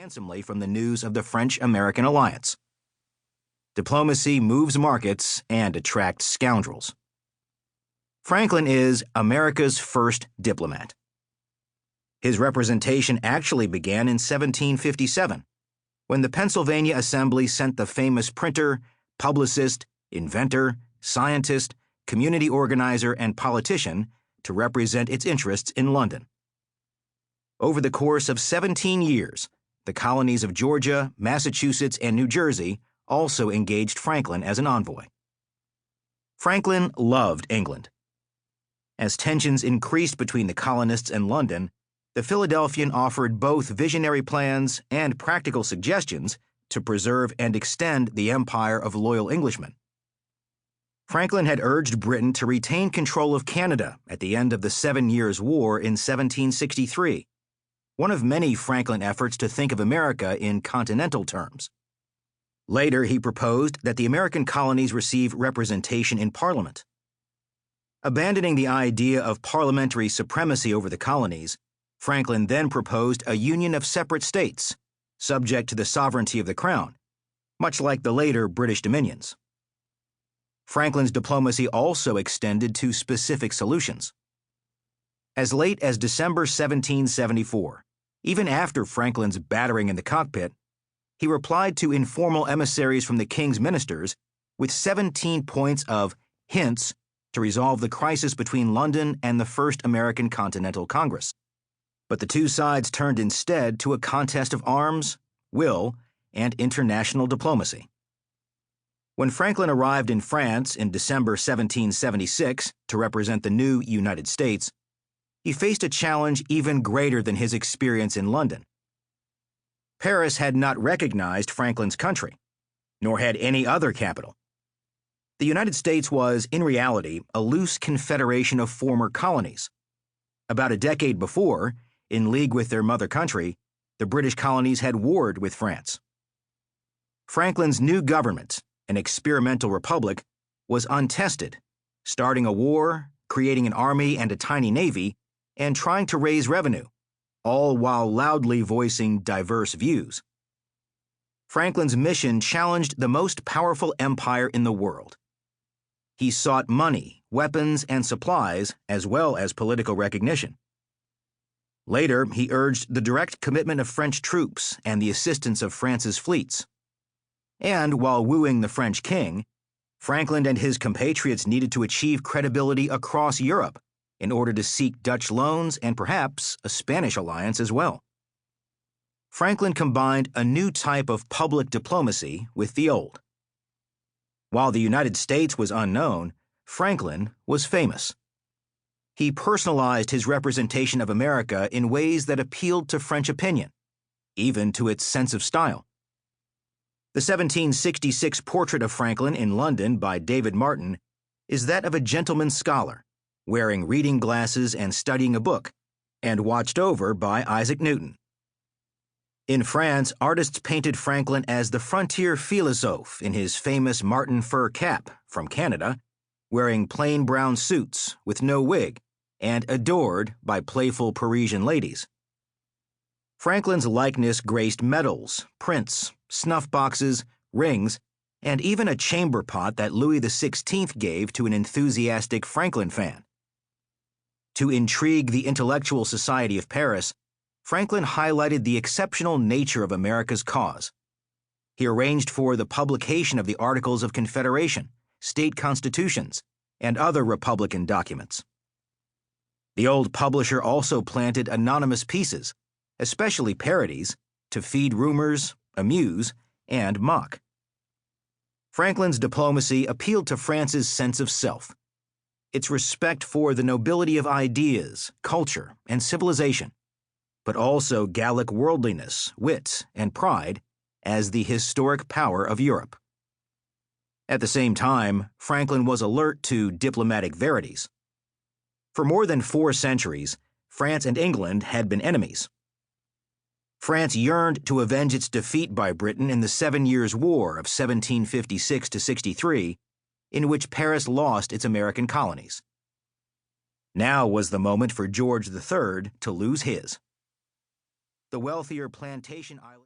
handsomely from the news of the French-American alliance. Diplomacy moves markets and attracts scoundrels. Franklin is America's first diplomat. His representation actually began in 1757, when the Pennsylvania Assembly sent the famous printer, publicist, inventor, scientist, community organizer, and politician to represent its interests in London. Over the course of 17 years, the colonies of Georgia, Massachusetts, and New Jersey also engaged Franklin as an envoy. Franklin loved England. As tensions increased between the colonists and London, the Philadelphian offered both visionary plans and practical suggestions to preserve and extend the empire of loyal Englishmen. Franklin had urged Britain to retain control of Canada at the end of the 7 Years' War in 1763, one of many Franklin efforts to think of America in continental terms. Later, he proposed that the American colonies receive representation in Parliament. Abandoning the idea of parliamentary supremacy over the colonies, Franklin then proposed a union of separate states, subject to the sovereignty of the Crown, much like the later British dominions. Franklin's diplomacy also extended to specific solutions. As late as December 1774, even after Franklin's battering in the cockpit, he replied to informal emissaries from the king's ministers with 17 points of hints to resolve the crisis between London and the First American Continental Congress. But the two sides turned instead to a contest of arms, will, and international diplomacy. When Franklin arrived in France in December 1776 to represent the new United States, he faced a challenge even greater than his experience in London. Paris had not recognized Franklin's country, nor had any other capital. The United States was, in reality, a loose confederation of former colonies. About a decade before, in league with their mother country, the British colonies had warred with France. Franklin's new government, an experimental republic, was untested, starting a war, creating an army and a tiny navy, and trying to raise revenue, all while loudly voicing diverse views. Franklin's mission challenged the most powerful empire in the world. He sought money, weapons, and supplies, as well as political recognition. Later, he urged the direct commitment of French troops and the assistance of France's fleets. And while wooing the French king, Franklin and his compatriots needed to achieve credibility across Europe in order to seek Dutch loans and perhaps a Spanish alliance as well. Franklin combined a new type of public diplomacy with the old. While the United States was unknown, Franklin was famous. He personalized his representation of America in ways that appealed to French opinion, even to its sense of style. The 1766 portrait of Franklin in London by David Martin is that of a gentleman scholar, wearing reading glasses and studying a book, and watched over by Isaac Newton. In France, artists painted Franklin as the frontier philosophe in his famous marten fur cap from Canada, wearing plain brown suits with no wig, and adored by playful Parisian ladies. Franklin's likeness graced medals, prints, snuff boxes, rings, and even a chamber pot that Louis XVI gave to an enthusiastic Franklin fan. To intrigue the intellectual society of Paris, Franklin highlighted the exceptional nature of America's cause. He arranged for the publication of the Articles of Confederation, state constitutions, and other Republican documents. The old publisher also planted anonymous pieces, especially parodies, to feed rumors, amuse, and mock. Franklin's diplomacy appealed to France's sense of self, its respect for the nobility of ideas, culture, and civilization, but also Gallic worldliness, wit, and pride as the historic power of Europe. At the same time, Franklin was alert to diplomatic verities. For more than 4 centuries, France and England had been enemies. France yearned to avenge its defeat by Britain in the 7 Years' War of 1756–63, in which Paris lost its American colonies. Now was the moment for George III to lose his. The wealthier plantation island